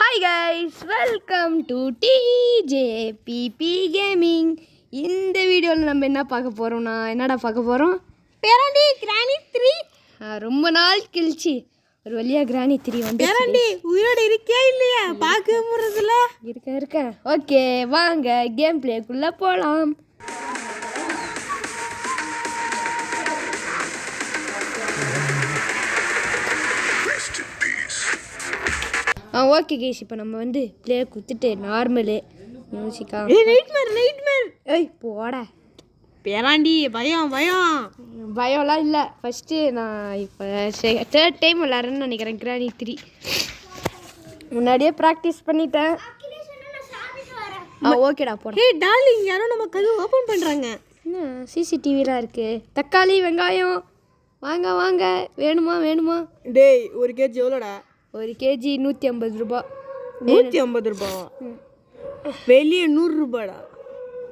Hi guys, welcome to DJBB gaming. இந்த வீடியோவில் நம்ம என்ன பார்க்க போகிறோம்னா, என்னடா பார்க்க போகிறோம்? பேராண்டி கிராணி 3. ரொம்ப நாள் கழிச்சு ஒரு வழியாக கிராணி 3 வந்து. பேராண்டி உயிரோடு இருக்கே இல்லையா? பார்க்க முடியறதில்ல. இருக்க ஓகே, வாங்க கேம் பிளேக்குள்ளே போகலாம். ஓகே கேஸ், இப்போ நம்ம வந்து பிளே கொடுத்துட்டு நார்மலு மியூசிக்கா. ஏய் போட பேராண்டி பயம்லாம் இல்லை. ஃபஸ்ட்டு நான் இப்போ தேர்ட் டைம் விளாட்றேன்னு நினைக்கிறேன் கிராணி 3. முன்னாடியே ப்ராக்டிஸ் பண்ணிட்டேன். ஓகேடா போட. ஹே டார்லிங், யாரோ நம்ம கதவு ஓப்பன் பண்ணுறாங்க. என்ன சிசிடிவிலாம் இருக்குது? தக்காளி வெங்காயம் வாங்க வேணுமா? டேய், ஒரு கேஜி எவ்வளோடா? ஒரு கேஜி 150 ரூபா. 150 ரூபாவா? வெளியே 100 ரூபாடா.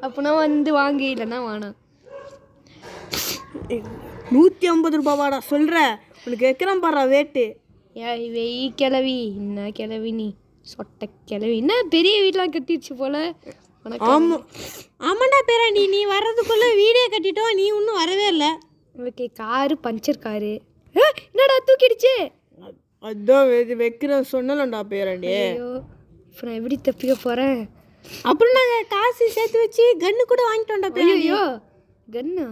அப்போனா வந்து வாங்க, இல்லைன்னா வேணாம். 150 ரூபாவாடா சொல்கிற? உனக்கு வைக்கிறேன் பாரு வேட்டு. ஏய் வெய் கிளவி, என்ன கிளவி நீ? சொட்டை கிளவி, என்ன பெரிய வீடெலாம் கட்டிடுச்சு போல. ஆமாண்டா பேராண்டி, நீ வர்றதுக்குள்ளே வீடே கட்டிட்டோம், நீ இன்னும் வரவே இல்லை. Okay, car puncture car. என்னடா தூக்கிடுச்சு? அதான் வைக்கிறேன் சொன்னலண்டா பேராண்டி. ஐயோ, இப்போ நான் எப்படி தப்பிக்க போகிறேன்? அப்புறம் நாங்கள் காசு சேர்த்து வச்சு கன்று கூட வாங்கிட்டோம்டா பேராண்டி. ஐயோ, கன்னா?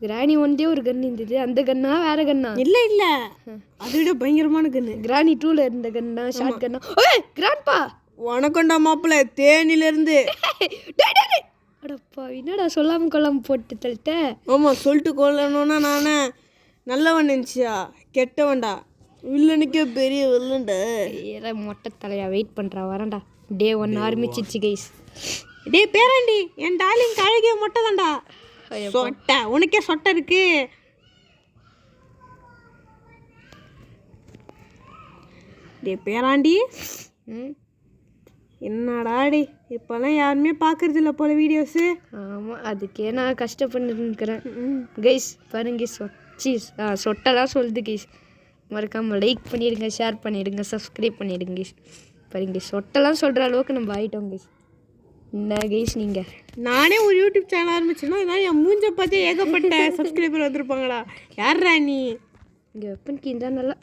கிராணி ஒன்றே ஒரு கன் இருந்தது. அந்த கன்னா வேற கன்னா? இல்லை அதை விட பயங்கரமான கன்று. கிராணி 2ல இருந்த கன்னா, ஷார்ட் கன்னா. ஓய் கிராண்ட்பா, வணக்கம்டா மாப்பிள்ளை, தேனிலேருந்து. அடப்பா, என்னடா சொல்லாமல் கொள்ளாமல் போட்டு தள்ளிட்ட. ஆமாம், சொல்லிட்டு கொள்ளணும்னா நானே நல்லவன் நினச்சியா? கெட்டவன்டா, வில்லனுக்கே பெரிய வில்லன்டா. மொட்டை தலையா வெயிட் பண்ணுறா, வரேன்டா. டே 1 ஆரம்பிச்சிச்சு கைஸ். டே பேராண்டி, என் டார்லிங் கழகிய மொட்டை தான்டா. சொட்டை, உனக்கே சொட்டை இருக்கு. டே பேராண்டி, என்னடா டே இப்போல்லாம் யாருமே பார்க்கறது இல்லை போல வீடியோஸு. ஆமாம், அதுக்கே நான் கஷ்டப்பட்டுருக்கிறேன் கைஸ். பாருங்க சொட்டெல்லாம் சொல்லுது கைஸ். மறக்காமல் லைக் பண்ணிவிடுங்க, ஷேர் பண்ணிவிடுங்க, சப்ஸ்கிரைப் பண்ணிவிடுங்க கைஸ். பாருங்க சொட்டெல்லாம் சொல்கிற அளவுக்கு நம்ம ஆகிட்டோம் கைஸ். என்ன கைஸ் நீங்கள்? நானே ஒரு யூடியூப் சேனல் ஆரம்பிச்சேன்னா இதனால் என் மூஞ்ச பார்த்து ஏகப்பட்ட சப்ஸ்கிரைபர் வந்திருப்பாங்களா? யார்ரா நீ? இங்கே வெப்பன் கீ தான் நல்லா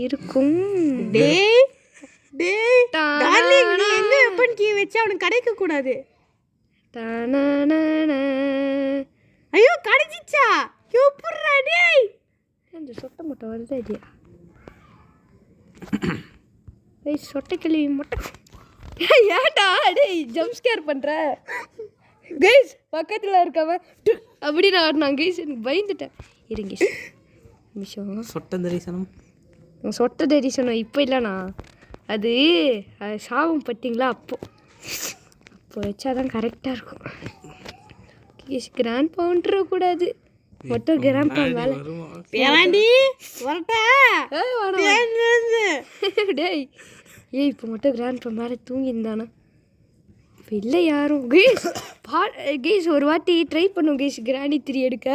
இருக்கும். டார்லிங், நீ எங்கே வெப்பன் கீ வச்சு அவனுக்கு கிடைக்க கூடாது. ஐயோ கிடைச்சிச்சா? எப்பட்றா டேய்? அந்த சொட்டை மட்டும் வருதா இல்லையா? ஏய் சொட்டை கிளவி மட்டும் ஏன்டா டேய் ஜம்ப் ஸ்கேர் பண்ணுற? கைஸ் பக்கத்தில் இருக்கவன் அப்படின்னு ஆடினான் கைஸ், எனக்கு பயந்துட்டேன். இருங்க நிமிஷம். சொட்ட தரிசனம் இப்போ இல்லைண்ணா, அது சாபம் பட்டிங்களா? அப்போ வச்சாதான் கரெக்டாக இருக்கும். கிராண்ட் பவுண்டர் கூடாது, மட்டும் கிராண்ட் பவுண்ட் வேலை. பேராண்டி வரட்டா? டேய் ஏய், இப்போ மட்டும் கிராண்ட் பவுண்ட் மேலே தூங்கியிருந்தானா? இப்போ இல்லை யாரும். கேஸ் ஒரு வாட்டி ட்ரை பண்ணும் கேஸ் கிராணி 3 எடுக்க.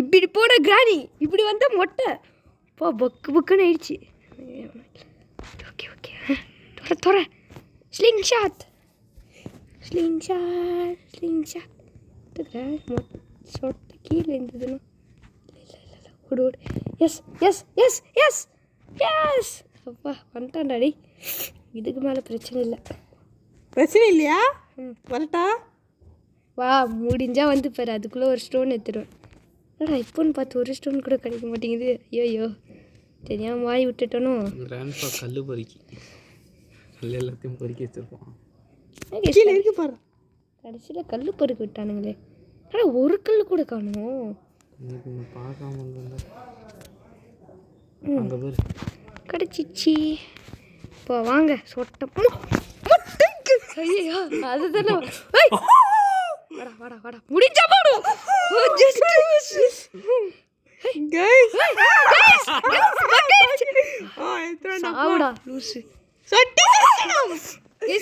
இப்படி போன கிராணி இப்படி வந்தால் மொட்டை போ புக்குன்னு ஆயிடுச்சு. ஓகே தொற ஸ்லிங் ஷாட் சொட்டை கீழே இருந்ததுன்னா இல்லை ஓடு. எஸ் அப்பா வந்துட்டான்டாடி. இதுக்கு மேலே பிரச்சனை இல்லையா? வரட்டா? வா, முடிஞ்சா வந்து பாரு. அதுக்குள்ளே ஒரு ஸ்டோன் எடுத்துடுவேன். என்னடா இப்போன்னு பார்த்து ஒரு ஸ்டோன் கூட கிடைக்க மாட்டேங்குது. ஐயோ தெரியாமல் வாய் விட்டுட்டோனோ. கல் பொறுக்கி கல் எல்லாத்தையும் பொறுக்கி வச்சுருப்போம். கடைசியில் கல் பொறுக்கி விட்டானுங்களே. ஆனால் ஒரு கல் கூட காணும். கிடச்சிச்சு. இப்போ வாங்க சொட்டம். ஐயா அதுதானே. வாடா முடிஞ்சா போடும்.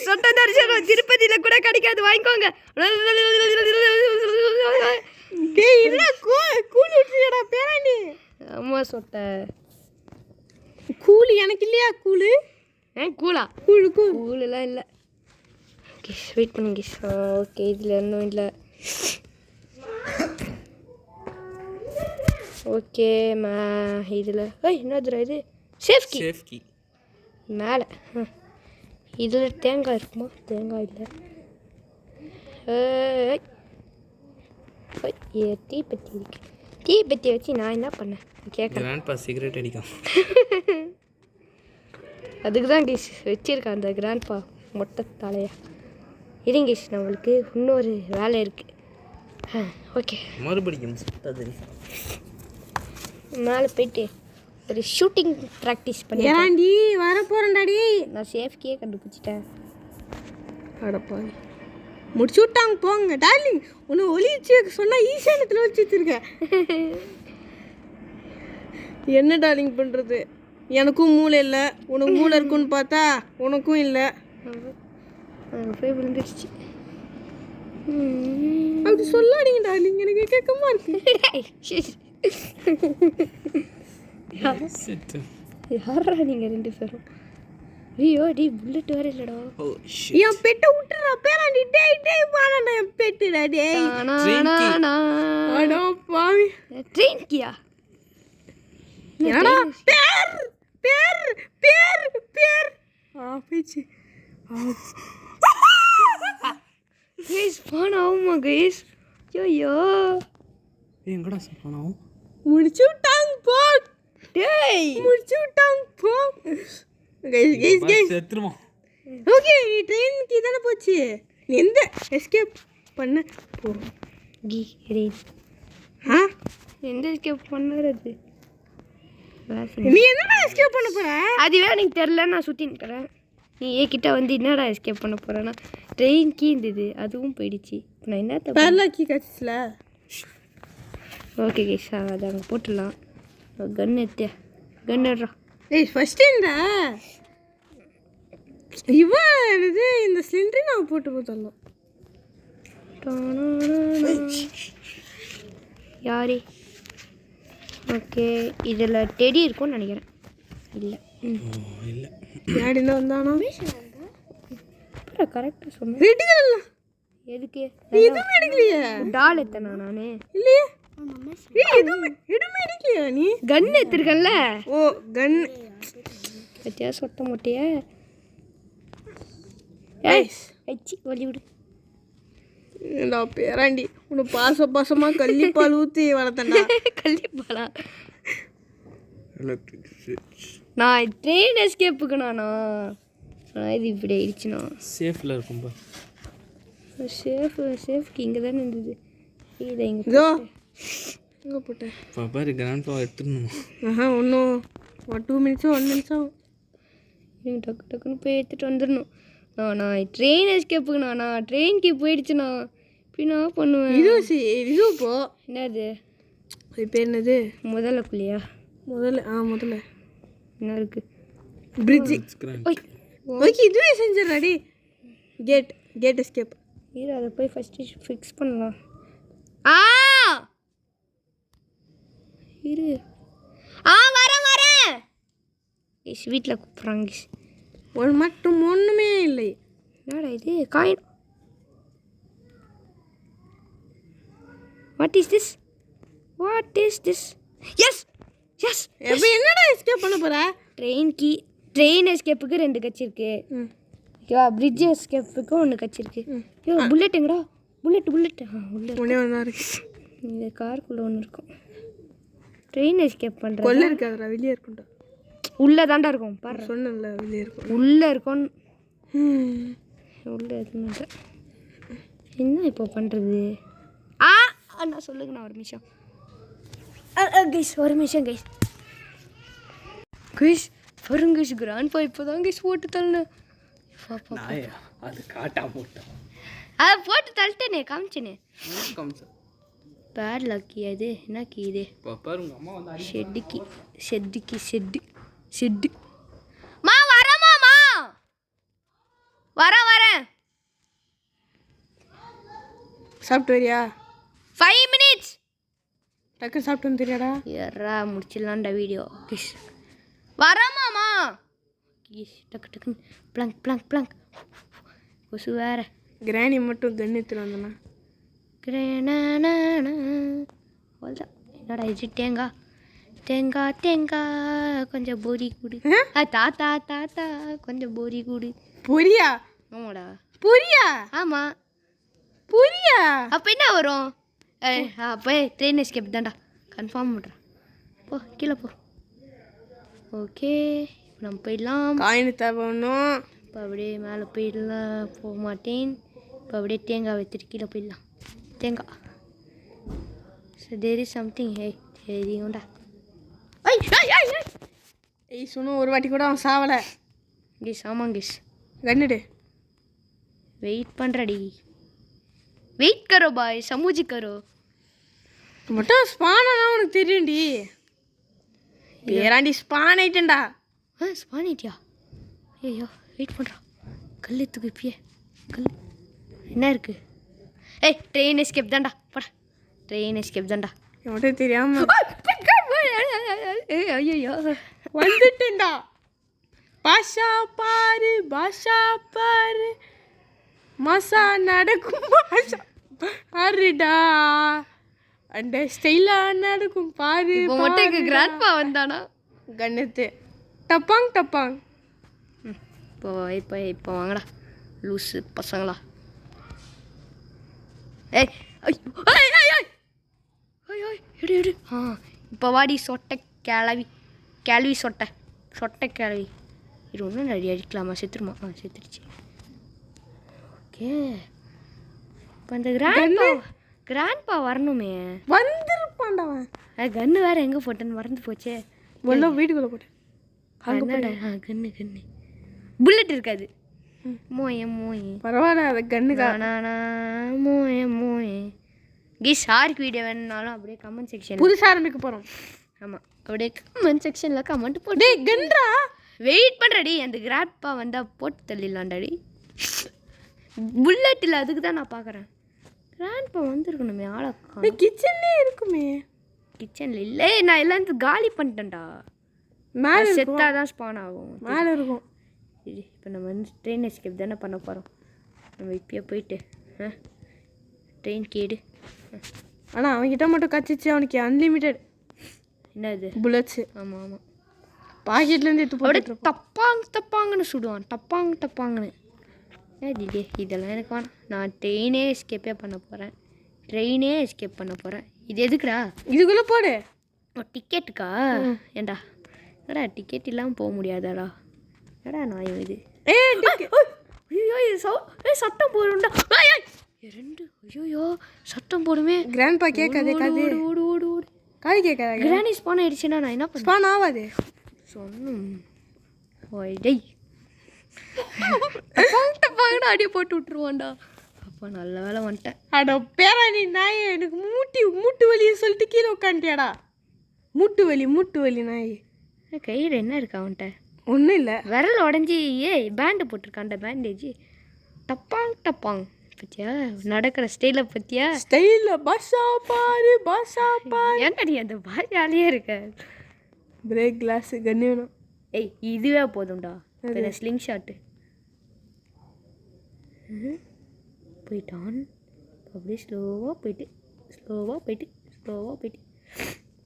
சொட்ட தரிசனம் திருப்பதியில கூட கிடைக்காது, வாங்கிக்கோங்க. ஆமா சொட்ட கூலு எனக்கு இல்லையா கூலு? கூலா? கூழு கூலெலாம் இல்லை. ஓகே வெயிட் பண்ணுங்க. ஓகே இதில் இன்னும் இல்லை. ஓகே இதில் என்னதுரா இது? சேஃப்கி. சேஃப்கி மேலே இதில் தேங்காய் இருக்குமா? தேங்காய் இல்லை. தீப்பெட்டி இருக்கு. தீப்பெட்டி வச்சு நான் என்ன பண்ணேன் கேட்குறேன். கிராண்ட்பா சிகரெட் அடிக்கும். அதுக்கு தான் கிஷ் வச்சிருக்கேன் அந்த கிராண்ட்பா மொட்டை தலையா. இருங்க கிஷ், நம்மளுக்கு இன்னொரு வேலை இருக்குது. ஓகே மறுபடியும் மேலே போயிட்டு ஒரு ஷூட்டிங் ப்ராக்டிஸ் பண்ணி ஏறாண்டி வர போகிறேன்டாடி. நான் சேஃப்கியே கண்டுபிடிச்சிட்டேன். அடப்பா முடிச்சு விட்டாங்க போங்க டார்லிங். உன்னை ஒளிச்சு சொன்னால் ஈசானத்தில் வச்சு வச்சுருக்கேன். என்ன டார்லிங் பண்ணுறது? எனக்கும் மூளை இல்லை, உனக்கு மூளை இருக்குன்னு பார்த்தா உனக்கும் இல்லை. அங்கே போய் விழுந்துருச்சு. அப்படி சொல்லாதீங்க டார்லிங், எனக்கு கேட்கமா இருக்கு. யாரா நீங்கள் 2 பேரும்? ஐயோ டி புல்லட் வேற இல்லடா. என் பெட்டை விட்டுறா பேராண்டி. டேய் டேய் பாடா என் பெட்டுடா டேய். அடோ பாவி. ட்ரெயின் கியா? என்னடா பேர் பேர் பேர் பேர் போயிடுச்சு. கைஸ் ஃபோன் ஆகுமா கைஸ்? ஐயோ எங்கடா போனோம்? முடிச்சு விட்டாங்க போ. டேய் முடிச்சு விட்டாங்க போ. கைஸ் செத்துருமா? ஓகே நீ ட்ரெயினுக்கு தானே போச்சு. நீ எந்த எஸ்கேப் பண்ண போ. எந்த எஸ்கேப் பண்ணுறது? நீ என்னடா எஸ்கேப் பண்ண போற? அதுவே எனக்கு தெரில. நான் சுற்றி நிற்கிறேன். நீ ஏக்கிட்ட வந்து என்னடா எஸ்கேப் பண்ண போகிறேன்னா ட்ரெயின் கீ இருந்தது, அதுவும் போயிடுச்சு. நான் என்ன பேரலாக்கி கட்சியில். ஓகே கைஸ் அதை அங்கே போட்டுடலாம். கன் எடுத்தே கன் எடுறா. ஏய் ஃபஸ்ட்டு இந்த இவன் இது இந்த சிலிண்டரை நான் போட்டு போத்தரலாம். யாரே? ஓகே இதில் டெடி இருக்கும்னு நினைக்கிறேன். இல்லை இல்லை யாடினா வந்தானா? கரெக்டாக சொன்னேன். ரெடிக்கலாம் எதுக்கு? எதுவும் எடுக்கலையே. டால் எத்தனா நான் இல்லையே. எதுவுமே எடுக்கலையா நீ? கன் எடுத்துருக்கேன்ல. ஓ கன் பத்தியா சொட்ட மொட்டையா? ஏய் வச்சு வலி விடு. நான் பேராண்டி உன்னை பாசமாக கள்ளிப்பால் ஊற்றி வளர்த்தேன்டா. கள்ளிப்பாலா? எலக்ட்ரிக் ஸ்விட்ச். நான் ட்ரெயின் எஸ்கேப்புக்குண்ணா. இது இப்படி ஆயிடுச்சுண்ணா. சேஃபில் இருக்கும்பா. சேஃப்க்கு இங்கே தானே இருந்தது. இதை இங்கே எங்கே போட்டேன்? பாரு கிராண்ட்பா எடுத்துடணும். இன்னும் 2 மினிட்ஸோ 1 நிமிஷம் நீங்கள் டக்குன்னு போய் எடுத்துகிட்டு வந்துடணும். நான் ட்ரெயின் எஸ்கேப்புக்குண்ணா. நான் ட்ரெயின்க்கு போயிடுச்சுண்ணா. இப்படி நான் பண்ணுவேன். இது போ. என்னது அது பேர் என்னது? முதல்லக்குள்ளையா? முதல்ல என்ன இருக்குது? பிரிட்ஜு. ஓகே இதுவே செஞ்சிடறாடி. Gate escape. இது அதை போய் ஃபஸ்ட்டு ஃபிக்ஸ் பண்ணலாம். இரு வரேன். வீட்டில் கூப்பிட்றாங்க. மட்டும் ஒன்றுமே இல்லை. என்னடா இது? Coin. What is this? Yes எப்போ என்னடா எஸ்கேப் பண்ண போற? ட்ரெயின் எஸ்கேப்புக்கு 2 கட்சி இருக்கு. ஓகேவா? பிரிட்ஜ் எஸ்கேப்புக்கு 1 கட்சி இருக்கு. ஐயோ புல்லட்டுங்கடா. புல்லட் ஒன்றே ஒன்றா இருக்கு. இந்த காருக்குள்ளே 1 இருக்கும். ட்ரெயின் எஸ்கேப் பண்ணுறது கொல்ல இருக்காதுடா, வெளியே இருக்கும்டா. உள்ளே தாண்டா இருக்கும். பாரு சொன்னல வெளியே இருக்கும். உள்ளே இருக்கும். உள்ளே இருக்குன்னு என்ன இப்போ பண்ணுறது? அண்ணா சொல்லுங்கண்ணா. ஒரு நிமிஷம் கைஸ் பாருங்க கைஸ். கிராண்ட்பா இப்போ தான் கைஸ் போட்டு தள்ளேன். அது காட்டா போட்டோம். அதை போட்டு தள்ளிட்டேனே, காமிச்சேனே. Bad lucky. அது என்ன கீ இது? பாருங்க அம்மா வந்து ஷெட்டு. வரேன். சாப்பிட்டு வரியா? 5 minutes. டக்கு சாப்பிட்டு தெரியாடா. யாரா முடிச்சிடலான்டா வீடியோ. வரமாமா டக்கு டக்குன்னு பிளங்க் பிளங்க் பிளங்க். கொசு வேற. கிராணி மட்டும் கன்று எடுத்துட்டு வந்தனா அவ்வளோதான். என்னடா இது தேங்காய் தேங்காய் தேங்காய் கொஞ்சம் போரி கூடு. தாத்தா தாத்தா கொஞ்சம் போரி கூடு. புரியா? ஆமாடா புரியா? ஆமாம். புரியா? அப்போ என்ன வரும்? அப்போ ட்ரெயின் எஸ்கேப் தான்டா. கன்ஃபார்ம் பண்ணுறேன். போ கீழே போ. ஓகே நம்ம போயிடலாம். காயின் தரணும். இப்போ அப்படியே மேலே போயிடலாம். போக மாட்டேன். இப்போ அப்படியே தேங்காய் வைத்துட்டு கீழே போயிடலாம். தேங்காய். So there is something. தெரியும்டா. ஏய் சொன்ன ஒரு வாட்டி கூட அவன் சாவலை. கீஸ் ஆமாம் கீஸ். கன்னுடு. வெயிட் பண்ணுறடி. வெயிட் கரோ பாய். சமூஜி கரோ. மட்டும் ஸ்பானா உனக்கு தெரியும்டி. ஏறாண்டி ஸ்பான் ஆயிட்டேன்டா. ஸ்பான் ஆயிட்டியா? ஐயோ வெயிட் பண்ணுறா. கல் எடுத்துக்கு இப்பயே. கல் என்ன இருக்குது? ட்ரெயின் எஸ்கேப் தான்டா. படா ட்ரெயின் எஸ்கேப் தான்டா. மட்டும் தெரியாம ஐயோ வந்துட்டேன்டா. பாஷா பாரு பாஷா பாரு மசா நடக்கும் பாஷா பாருடா அந்த ஸ்டைலா நடக்கும் பாரு. இப்போ மட்டும் எங்கள் கிராண்ட்பா வந்தானா கண்ணத்து டப்பாங் டப்பாங். இப்போ இப்போ இப்போ வாங்கடா லூஸு பசங்களா. எடு எடு. இப்போ வாடி சொட்டை கிளவி. கேள்வி சொட்டை சொட்டை கிளவி. இது ஒன்றும் நிறைய அடிக்கலாமா? செத்துருமா? செத்துருச்சு. ஓகே இப்போ அந்த கிராண்ட்பா வரணுமே. வந்துருப்பான்டாவன். கன்று வேறு எங்கே போட்டேன்னு மறந்து போச்சே. உள்ள வீட்டுக்குள்ளே போட்டேன். என்னடா கன்று கன்று புல்லட் இருக்காது. மோயே மோயே பரவாயில்ல அது கன்னுக்கா. மோயே மோயே கீஸ் ஷார்க் வீடியோ வேணுனாலும் அப்படியே கமெண்ட் செக்ஷன் புதுசாக ஆரம்பிக்க போகிறோம். ஆமாம் அப்படியே கமெண்ட் செக்ஷனில் கமெண்ட் போட்டு. டேய் கன்றா வெயிட் பண்ணுறடி. அந்த கிராண்ட்பா வந்தால் போட்டு தள்ளிடலாண்டாடி. புல்லட் இல்லை அதுக்கு தான் நான் பார்க்குறேன். கிராண்ட்பா வந்துருக்கணுமே. ஆளக்கா கிச்சன்லேயே இருக்குமே. கிச்சனில் இல்லை. நான் எல்லாத்தையும் காலி பண்ணிட்டேன்டா. மேலே செத்தாக தான் ஸ்பான் ஆகும். மேலே இருக்கும். இது இப்போ நம்ம வந்து ட்ரெயின் எஸ்கேப் தானே பண்ண போகிறோம். நம்ம இப்பயே போயிட்டு ட்ரெயின் கேடு. ஆனால் அவன்கிட்ட மட்டும் கச்சிச்சு. அவனுக்கு அன்லிமிட்டெட் என்னது புல்லட்ஸு. ஆமாம் ஆமாம். பாக்கெட்லேருந்து எடுத்து அப்படியே போட்டு தப்பாங்க தப்பாங்கன்னு சுடுவான். டப்பாங்க டப்பாங்கன்னு. ஏ இதெல்லாம் எனக்கு வேணாம். நான் ட்ரெயினே எஸ்கேப்பே பண்ண போகிறேன். ட்ரெயினே எஸ்கேப் பண்ண போகிறேன். இது எதுக்குடா? இதுக்குள்ளே போடு. டிக்கெட்டுக்கா? ஏண்டா என்னடா டிக்கெட் இல்லாமல் போக முடியாதாடா? என்னடா நான் இது ஐயோ சட்டம் போடுண்டா. ரெண்டு ஐயோ சட்டம் போடுமே. கிராண்ட்பா கேட்காதே காது. ஓடு ஓடு ஓடு. காது கேட்காதா? கிராணி ஸ்பான் ஆயிடுச்சுன்னா நான் என்ன பண்ண? ஸ்பான் ஆகாது. சொன்னும் டேய் டப்பாங்கடா அடியே போட்டு விட்டுருவான்டா. அப்போ நல்ல வேலை வந்துட்டேன். அட பேராணி நாய் எனக்கு மூட்டு வலியை சொல்லிட்டு கீழே உட்காந்துட்டியாடா. மூட்டு வலி நாய். கையில் என்ன இருக்கா அவன்கிட்ட? ஒன்றும் இல்லை. விரல் உடஞ்சி பேண்டு போட்டிருக்கான்டா. பேண்டேஜ். டப்பாங் டப்பாங் பத்தியா நடக்கிற ஸ்டைலை பத்தியா? ஸ்டைலில் பாஷா பாரு பாஷா பாரு. ஏன்டா நீ அந்த பாஷாலேயே இருக்க? பிரேக் கிளாஸ் கன்று வேணும். இதுவே போதும்டா. இப்போ ஸ்லிங் ஷாட்டு போயிட்டான். அப்படியே ஸ்லோவாக போயிட்டு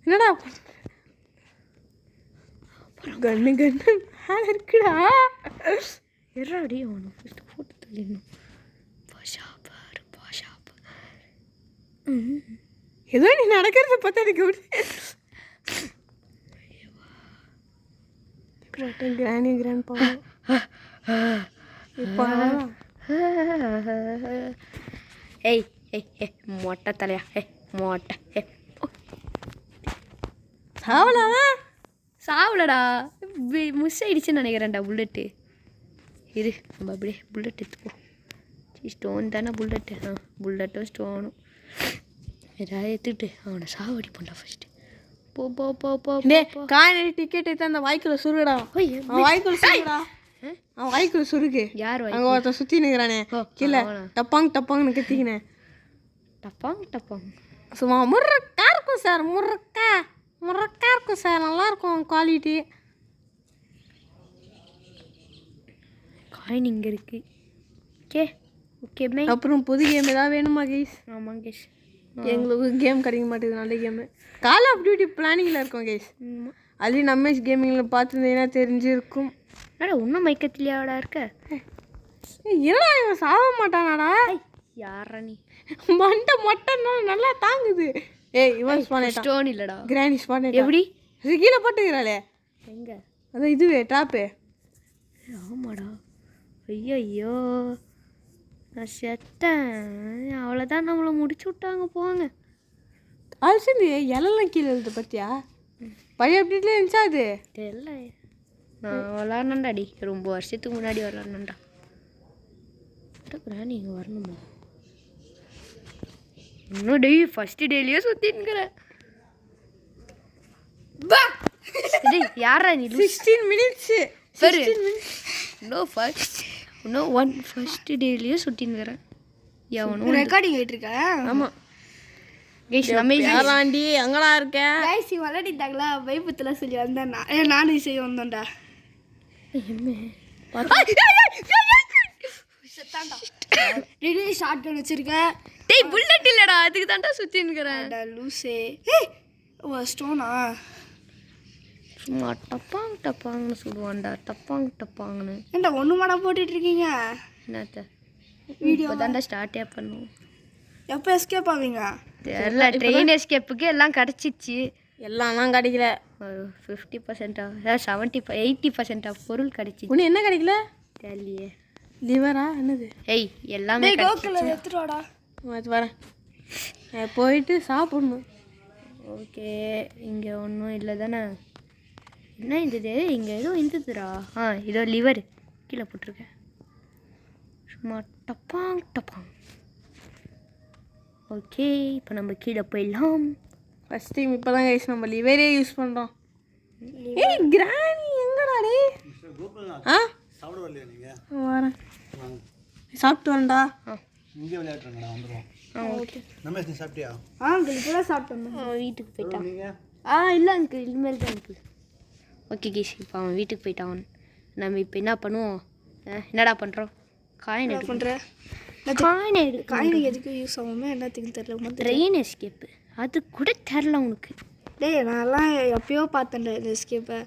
என்னடா கன்று மேலே இருக்குடா. எறாடி அவனை ஃபஸ்ட்டு போட்டு தள்ளிடணும். பாஷா பாரு. ஏதோ நீ நடக்கிறத பார்த்தா எனக்கு கிராண்ட்பா இப்போ மொட்டை தலையா மொட்டை சாவலடா. மிஸ் ஆயிடுச்சுன்னு நினைக்கிறேன்டா புல்லட்டு. இரு நம்ம அப்படியே புல்லட் எடுத்துப்போம். ஸ்டோன் தானே புல்லட்டு. புல்லட்டும் ஸ்டோனும் ஏதாவது எடுத்துக்கிட்டு அவனை சாவடி பண்ணா ஃபஸ்ட்டு. போ போ போ போ காணி டிக்கெட் எடுத்து அந்த வாய்க்குள்ள சுருடா. அவன் வாய்க்குள்ள சுருடா. அவன் வாய்க்குள்ள சுருக்கு. யார் அங்கே ஒருத்தன் சுற்றி நிற்கிறானே கீழே டப்பாங்னு கத்திக்கினேன். டப்பாங் சும்மா முருக்கா இருக்கும் சார். முருக்கா இருக்கும் சார். நல்லாயிருக்கும் குவாலிட்டி. காயின் இங்கே இருக்குது. Okay okay bye. அப்புறம் புது கேம் ஏதாவது வேணுமா கைஸ்? ஆமாம் கைஸ். எங்களுக்கு கேம் கிடைக்க மாட்டேங்குது நல்ல கேமு. கால் ஆஃப் டியூட்டி பிளானிங்கில் இருக்கோம் கைஸ். அது நம்ம கேமிங்கில் பார்த்துருந்தீங்கன்னா தெரிஞ்சிருக்கும். அடா இன்னும் மயக்கத்திலேயாடா இருக்க? என்னடா இவன் சாக மாட்டானாடா? யாரா நீ? மண்டை மொட்டை நல்லா தாங்குது. ஏய் இவன் ஸ்பான் ஸ்டோன் இல்லைடா. கிராணி ஸ்பான் எப்படி? இது கீழே போட்டுக்கிறாளே. எங்கே? அதான் இதுவே டாப்பு. ஆமாடா. ஐயோ நான் செத்தேன். அவ்வளோதான், நம்மளை முடிச்சு விட்டாங்க போங்க. அது சரி இலெல்லாம் கீழே எழுது பார்த்தியா? பழைய அப்டேட்லேயே இருந்துச்சா அது? தெரியல. நான் விளாட்ணுண்டாடி, ரொம்ப வருஷத்துக்கு முன்னாடி விளாட்ணுண்டா. நீங்கள் வரணுமா? இன்னும் டெய் ஃபஸ்ட்டு டேலியே சுற்றின்னுக்கிறேன். யாரா நீ? 16 மினிட்ஸு சரி. இன்னும் ஃபஸ்ட்டு டேலியே சுற்றின்னுக்கிறேன். எவனும் ரெக்கார்டிங் ஆகிட்டு இருக்கேன். ஆமாம் கைஸ். நம்ம யாராண்டி அங்கடா இருக்கேன் கைஸ் விளையாடிட்டாங்களா? வைபத்தில் சொல்லி வந்தேன். நானும் செய்ய வந்தோம்டா. ஷார்ட் கன் வச்சிருக்கேன். டேய் புல்லட் இல்லடா, அதுக்கு தான்டா சுற்றின்னுக்கிறேன். லூசே. ஸ்டோனா? சும்மா டப்பாங் டப்பாங்கன்னு சொல்லுவான்டா. டப்பாங்கன்னு ஏன்டா ஒன்று மாடா போட்டுட்டு இருக்கீங்க? என்னத்த வீடியோ தான்டா ஸ்டார்ட்டே பண்ணுவோம். எப்போ எஸ்கேப் ஆவீங்க? தெரியல. ட்ரெயின் எஸ்கேப்புக்கு எல்லாம் கிடச்சிச்சு. எல்லாம்லாம் கிடைக்கல. ஒரு 50%, 80% ஆஃப் பொருள் கிடச்சிச்சு. ஒன்று என்ன கிடைக்கல தெரியலையே. லிவரா என்னது? ஏய் எல்லாமே கோக்கில் எடுத்துருவாடா. அது வரேன். போயிட்டு சாப்பிடணும். ஓகே. இங்கே ஒன்றும் இல்லை தானே? என்ன இருந்தது இங்கே? ஏதோ இருந்ததுடா. இதோ லிவர் கீழே போட்டிருக்கேன். சும்மா டப்பாங். ஓகே இப்போ நம்ம கீழே போயிடலாம். ஃபஸ்ட் டைம் இப்போ தான் கைஸ் நம்ம லிவரே யூஸ் பண்ணுறோம். ஏய் கிராணி எங்கடா டே? சாப்பிட வரலையா நீங்கள்? வரேன். சாப்பிட்டு வரேன்டா. இங்கே விளையாடுறாங்கடா, வந்துடுவோம். ஓகே. நம்ம நீ சாப்பிட்டியா? அங்கிள் இப்போ தான் சாப்பிட்டோம். வீட்டுக்கு போயிட்டான். நீங்கள் இல்லை அங்கிள், இனிமேல் தான் அங்கிள். ஓகே கேஸ், இப்போ அவன் வீட்டுக்கு போயிட்டான். நம்ம இப்போ என்ன பண்ணுவோம்? என்னடா பண்ணுறோம்? காயின் எடுக்க பண்ணுறேன். காயின் எதுக்கு யூஸ் ஆகுமே என்னத்துக்கு தெரியல. ட்ரெயின் எஸ்கேப்பு அது கூட தெரில உனக்கு. டேய் நான்லாம் எப்பயோ பார்த்தேன்டா இந்த எஸ்கேப்பை.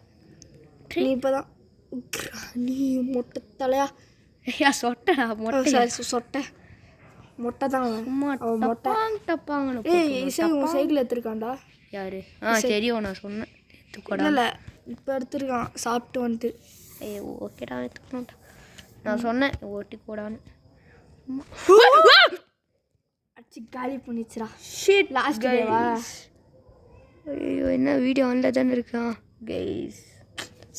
நீ இப்போ தான் நீ மொட்டை தலையா? ஐயா சொட்டடா மொட்டை. சாரி சொட்டை மொட்டை தான் அவன். மொட்டை டப்பாங்கன்னு. ஏய் இசை உன் சைக்கிள் எடுத்துருக்கான்டா. யாரு? தெரியும், நான் சொன்னேன் எடுத்துக்கூடா. இல்லை இப்போ எடுத்துருக்கான் சாப்பிட்டு வந்துட்டு. ஏய் ஓகேடா எடுத்துக்கணும்டா. நான் சொன்னேன் ஓட்டி கூடான்னு. அடிச்சு காலி பண்ணிச்சுடா. Shit last டேவா? ஐயோ என்ன வீடியோ ஆனில் தானே இருக்கான் கைஸ்.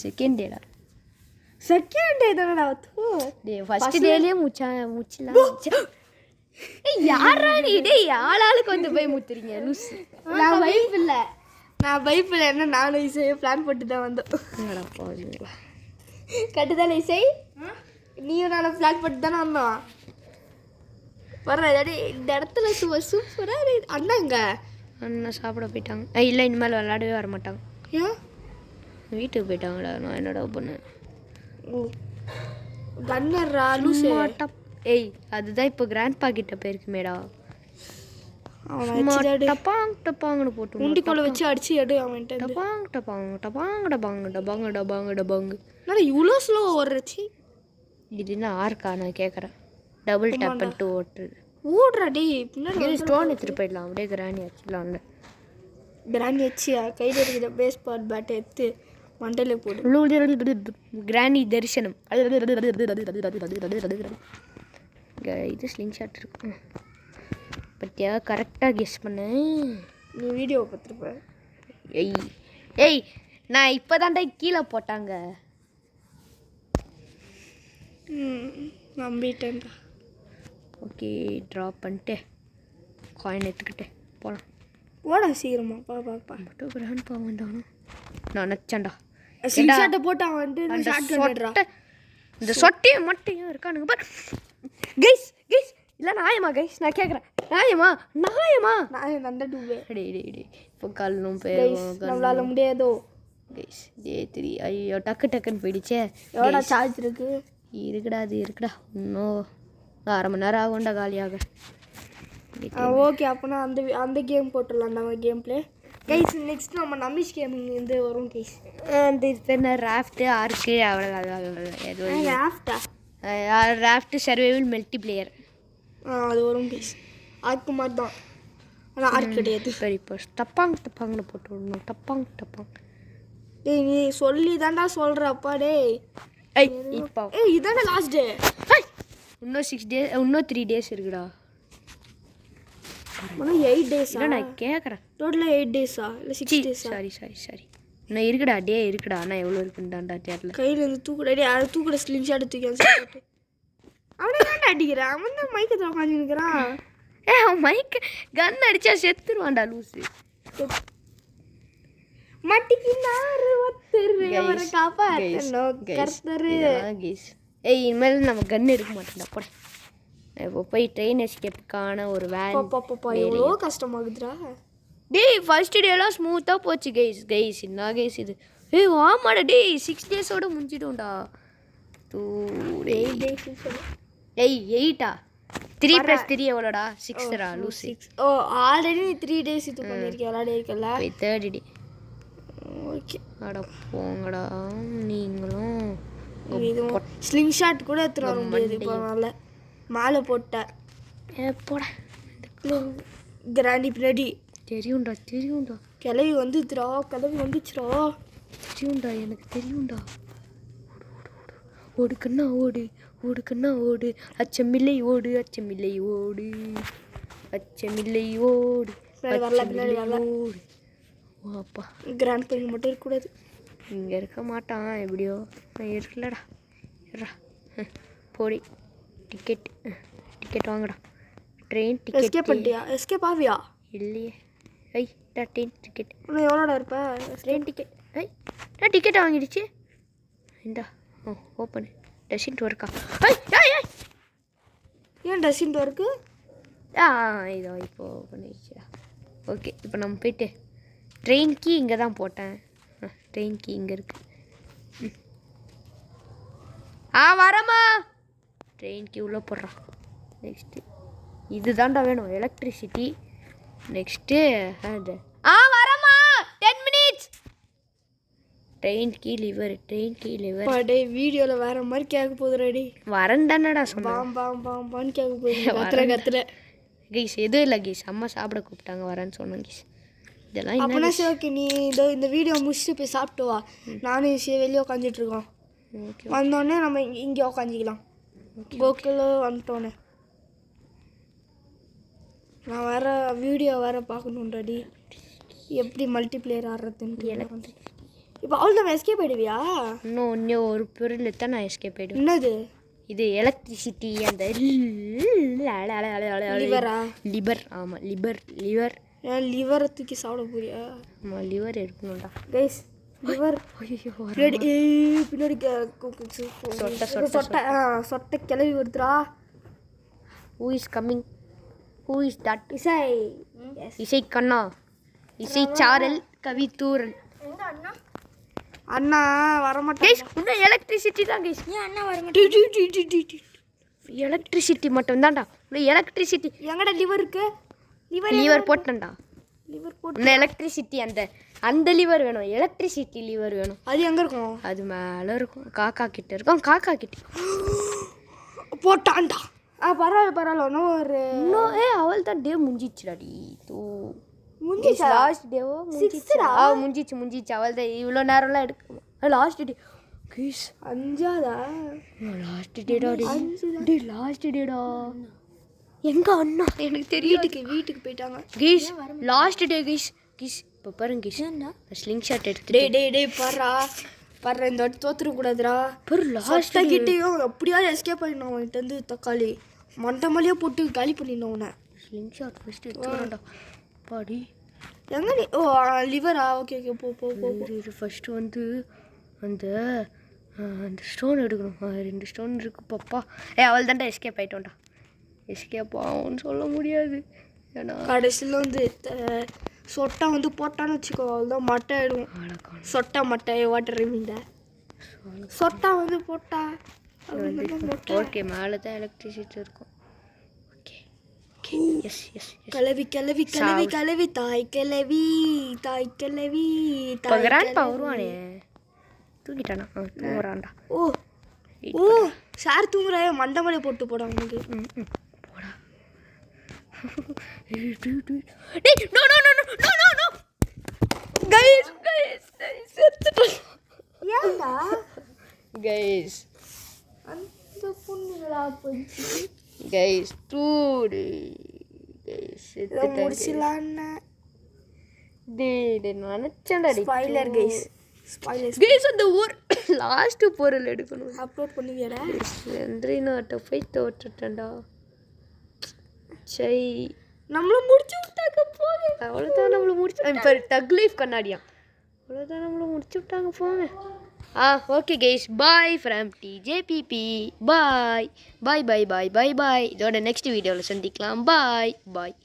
செகண்ட் டேடா. செகண்ட் டே தானடா. டே ஃபர்ஸ்ட் டேலயே முச்சலாம். ஏய் யாரா நீ? டேய் ஆளாளுக்கு வந்து போய் முத்துறீங்க லூஸ். நான் வைப் இல்லை என்ன நானும் இசையை பிளான் போட்டு தான் வந்தோம். கட்டுதானே இசை? நீயும் நானும் பிளான் போட்டு தானே வந்தோம். வர்ற இந்த இடத்துல சூப்பராக அண்ணாங்க அண்ணன் சாப்பிட போயிட்டாங்க. இல்லை இனிமேல் விளையாடவே வர மாட்டாங்க. ஏன்? வீட்டுக்கு போயிட்டாங்கடா. நான் என்னடா பண்ணேன்? கன்னர்ரா லூசு. ஏய் அதுதான் இப்போ கிராண்ட் பாக்கிட்ட போயிருக்குமேடா. டப்பாங்கன்னு போட்டு முண்டிக்கோலை வச்சு அடிச்சு எடு அவன்கிட்ட. டப்பாங்க. இவ்வளோ ஸ்லோ ஓடுறச்சு. இது என்ன ஆர்க்கா? நான் கேட்குறேன். டபுள் டேப் பண்ணிட்டு ஓட்டுறது. ஓடுறா டே பின்னாடி. ஸ்டோன் எடுத்துகிட்டு போயிடலாம். அப்படியே கிராணி வச்சுக்கலாம்ல. கிராணி வச்சியா? கையில் இருக்கிற பேஸ் பாட் பேட்டை எடுத்து மண்டையில் போடு. கிராணி தரிசனம். இது ஸ்லிங் ஷாட் இருக்கு. பத்தியா கரெக்டாக கெஸ் பண்ணு. நீ வீடியோவை பார்த்துருப்ப. ஏய் நான் இப்போ தான்டா கீழே போட்டாங்க. நம்பிட்டேன்டா. ஓகே ட்ராப் பண்ணிட்டு காயின் எடுத்துக்கிட்டு போகலாம். ஓடா சீக்கிரமா பாப்பா. மட்டும் கிராண்ட் பா வந்தானோ நான் நினச்சேன்டா. ஷாட்டை போட்டு அவன் வந்து இந்த சொட்டையை மட்டும் இருக்கானுங்க பாரு. கைஸ் இல்லை நாயமா கைஸ் நான் கேட்குறேன். நாயமா நான் நண்ட டூபே. டே இப்போ கல்லும் பேரும் நம்மளால முடியாதோ கைஸ். J3 ஐயோ டக்குன்னு போயிடுச்சே. எவ்வளோ சார்ஜ் இருக்கு? இருக்குடா அது இருக்குடா. இன்னும் 1/2 மணி நேரம் ஆகும்டா காலியாக. ஓகே அப்போனா அந்த கேம் போட்டுடலாம் நம்ம கேம் ப்ளே கைஸ். நெக்ஸ்ட் நம்ம நமிஷ் கேமிங் வந்து வரும் கைஸ். அந்த இது பேர் என்ன ராஃப்ட்டு ஆர்க்கு அவ்வளோ ஏதோ ராஃப்டா ராஃப்ட்டு சர்வைவல் மல்டிப்ளேயர் அது வரும் கைஸ். ஆர்க்கு மாதிரி தான், ஆனால் ஆர்க் கிடையாது. சரி இப்போ டப்பாங்கன்னு போட்டு விடணும். டப்பாங். டேய் நீ சொல்லி தான்டா சொல்கிற அப்பா. டேய் இப்போ இதானே லாஸ்ட் டே. இன்னும் 6 days, இன்னும் 3 days இருக்குடா. இன்னும் 8 days. இல்லை நான் கேட்குறேன். டோட்டலாக 8 days-ஆ இல்லை 6 days? சாரி இன்னும் இருக்குடா இருக்குடா. ஆனால் எவ்வளோ இருக்குண்டாண்டா தெரியல. கையில் இருந்து தூக்குடா. அதை தூக்குட ஸ்லிங் ஷாட் தூக்கி அவனே தாண்டா அடிக்கிறான். அவன் தான் மைக்கத்தில் உட்காந்து நிற்கிறான். அவன் மைக்கு கன் அடிச்சா செத்துருவான்டா லூஸு. மட்டிக்கு நாறு ஒத்துரு அவரை காப்பாற்றணும் கர்த்தரு. இனிமேல் நம்ம கன் எடுக்க மாட்டோம்டா போட. இப்போ போய் ட்ரெயின் எஸ்கேப்புக்கான ஒரு வேன். எவ்வளோ கஷ்டமாகுதுடா. டேய் ஃபர்ஸ்ட் டேலாம் ஸ்மூத்தாக போச்சு கைஸ் என்ன கைஸ் இது. ஆமாடா 6 days-ஓட முடிஞ்சிடும்டா. 8 3 + 3 எவ்வளோடா? 6 லூசி. ஓ ஆல்ரெடி நீ 3 days இது பண்ணியிருக்கேன் விளையாடிருக்கல. 3rd day. ஓகே அட போங்கடா நீங்களும். இதுவும் ஸ்லிங் ஷாட் கூட எடுத்துகிட்டு வர முடியாது இப்போ. நல்ல மாலை போட்டேன் போட கிராண்டி பின்னாடி. தெரியும்டா கிளவி வந்துச்சுடா. தெரியும்டா எனக்கு தெரியும்டா. ஓடுக்கண்ணா ஓடு அச்சமில்லை ஓடு அப்பா. கிராண்ட் பையன் மட்டும் இருக்கக்கூடாது. இங்கே இருக்க மாட்டான் எப்படியோ. நான் இருக்கலடா போடி. டிக்கெட் வாங்கடா. Train ticket. எஸ்கேப் பண்ணிட்டியா? எஸ்கேப் ஆவியா? இல்லையே. Train ticket. இன்னும் எவ்வளோடா இருப்ப? Train ticket. நான் டிக்கெட் வாங்கிடுச்சு. இந்தா ஓப்பனு. டெசின்ட் ஒர்க்கா? ஏன் டெசின்ட் ஒர்க்கு? இதோ இப்போ பண்ணிடுச்சுடா. ஓகே இப்போ நம்ம போயிட்டு ட்ரெயின் கீ இங்கே தான் போட்டேன். ட்ரெயின் கீ இங்கே இருக்கு. வரமா ட்ரெயின் கீ உள்ளே போடுறான். நெக்ஸ்ட்டு இதுதான்டா வேணும் எலக்ட்ரிசிட்டி. நெக்ஸ்ட்டு அது வரமா 10 minutes. ட்ரெயின் கீ லிவர். டே வீடியோவில் வேற மாதிரி கேட்க போகுது. ரெடி வரேன்டானடா சொன்னேன். பாம்பான்னு கேட்க போகுது. கத்துல கைஸ் எதுவும் இல்லை கைஸ். அம்மா சாப்பிட கூப்பிட்டாங்க வரேன்னு சொன்னேன் கைஸ். இதெல்லாம் அப்போனா சரி ஓகே. நீ இந்த வீடியோ முடிச்சுட்டு போய் சாப்பிட்டு வா. நானும் வெளியே உட்காந்துட்டு இருக்கோம். வந்தோடனே நம்ம இங்கே உட்காந்துக்கலாம். போக்கில் வந்துட்டோன்னே நான் வேறு வீடியோ வேறு பார்க்கணுன்றாடி எப்படி மல்டிப்ளேயர் ஆடுறதுன்னு. இப்போ அவ்வளோ நம்ம எஸ்கேப் ஆகிடுவியா? இன்னும் ஒரு பொருள் தான் நான் எஸ்கேப் ஆகிடுவேன். என்னது இது எலக்ட்ரிசிட்டி. அந்த லிவரா? லிவர். ஆமாம் லிவர். ஏன் லிவரை தூக்கி சாப்பிட போறியா? ஆமாம் லிவர் எடுக்கணும்டா கைஸ். லிவர் பின்னாடி சொட்டை கிளவி வருதுடா. Who is coming? Who is that? இசை கண்ணா, இசை சாரல், கவி தூரல். அண்ணா வரமாட்டேன். எலக்ட்ரிசிட்டி தான் கைஸ். அண்ணா வரமாட்டேன். எலக்ட்ரிசிட்டி மட்டும் தான்டா. எலக்ட்ரிசிட்டி எங்கடா லிவர் இருக்கு? லிவர் போட்டேன்டா. லிவர் போட்டு இந்த எலக்ட்ரிசிட்டி அந்த லிவர் வேணும். எலக்ட்ரிசிட்டி லிவர் வேணும். அது எங்கே இருக்கும்? அது மேலே இருக்கும். காக்கா கிட்ட இருக்கும். காக்கா கிட்ட போட்டான்டா. பரவாயில்ல இன்னும் ஒரு அவள் தான் டே முடிஞ்சிச்சுடாடி. முடிஞ்சிச்சா? லாஸ்ட் டேவோ முடிஞ்சிச்சு. அவள் தான் இவ்வளோ நேரம்லாம் எடுக்க. Last day guys. 5ஆவதா? லாஸ்ட் டேடா. லாஸ்ட் டேடா. எங்க அண்ணா எனக்கு தெரியும். வீட்டுக்கு போயிட்டாங்க கைஸ். Last day guys. இப்போ பாருங்க கைஸ். ஸ்லிங் ஷாட் எடுத்து டேய் பாரு இந்த வாட்டி தோத்துடக்கூடாதுடா. லாஸ்ட் கிட்டேயும் எப்படியாவது எஸ்கேப் பண்ணிடணும். அவன்கிட்ட இருந்து தக்காளி மண்டமலையே போட்டு காலி பண்ணிடணும் அவனை. ஸ்லிங் ஷாட் ஃபர்ஸ்ட் எடுத்துடா பாடி. எங்க நீ? லிவரா? ஓகே போ. ஃபர்ஸ்ட் அந்த ஸ்டோன் எடுக்கணும். 2 ஸ்டோன் இருக்கு பாப்பா. அவள் தான்டா எஸ்கேப் ஆகிட்டோம்டா. எஸ்கேப் ஆகும்னு சொல்ல முடியாது. ஏன்னா கடைசியில் சொட்டை போட்டான்னு வச்சுக்கோ. அவள்தான் மட்டை ஆகிடும். சொட்டை மட்டை வாட்டர் ரிமிந்த சொட்டா போட்டா ஓகே மேலே தான் எலக்ட்ரிசிட்டி இருக்கும். ஓகே எஸ் எஸ் கிளவி கிளவி கிளவி கிளவி தாய் கிளவி தாய் கிளவி இப்போ கிராண்ட்பா வருவானே தூங்கிட்டானா தூங்குறான்டா. ஓ ஓ சார் தூங்குற மண்டை மலை போட்டு போட அவனுக்கு. போடா கைஸ் கைஸ் செத்துட்டேன். ஏன்டா கைஸ் அந்த பொண்ணுங்களா போச்சு. கைஸ் டூடு கைஸ் முடிச்சலான்னு நினச்சேன்டா. ஸ்பாய்லர் கைஸ் ஸ்பாய்லர் கைஸ் அந்த ஒரு லாஸ்ட்டு பொருள் எடுக்கணும். அப்லோட் பண்ணுவியாடா? நன்றி நாட்டை போய் தோற்றுட்டேன்டா. சை நம்மளும் முடிச்சு விட்டாங்க போங்க. அவ்வளோதான் நம்மளை முடிச்சு இப்போ டக் லைஃப் கண்ணாடியா அவ்வளோதான் நம்மளை முடிச்சு விட்டாங்க போங்க. Okay guys bye from DJBB. Bye bye bye bye bye bye. இதோட நெக்ஸ்ட் வீடியோவில் சந்திக்கலாம். பாய் பாய்.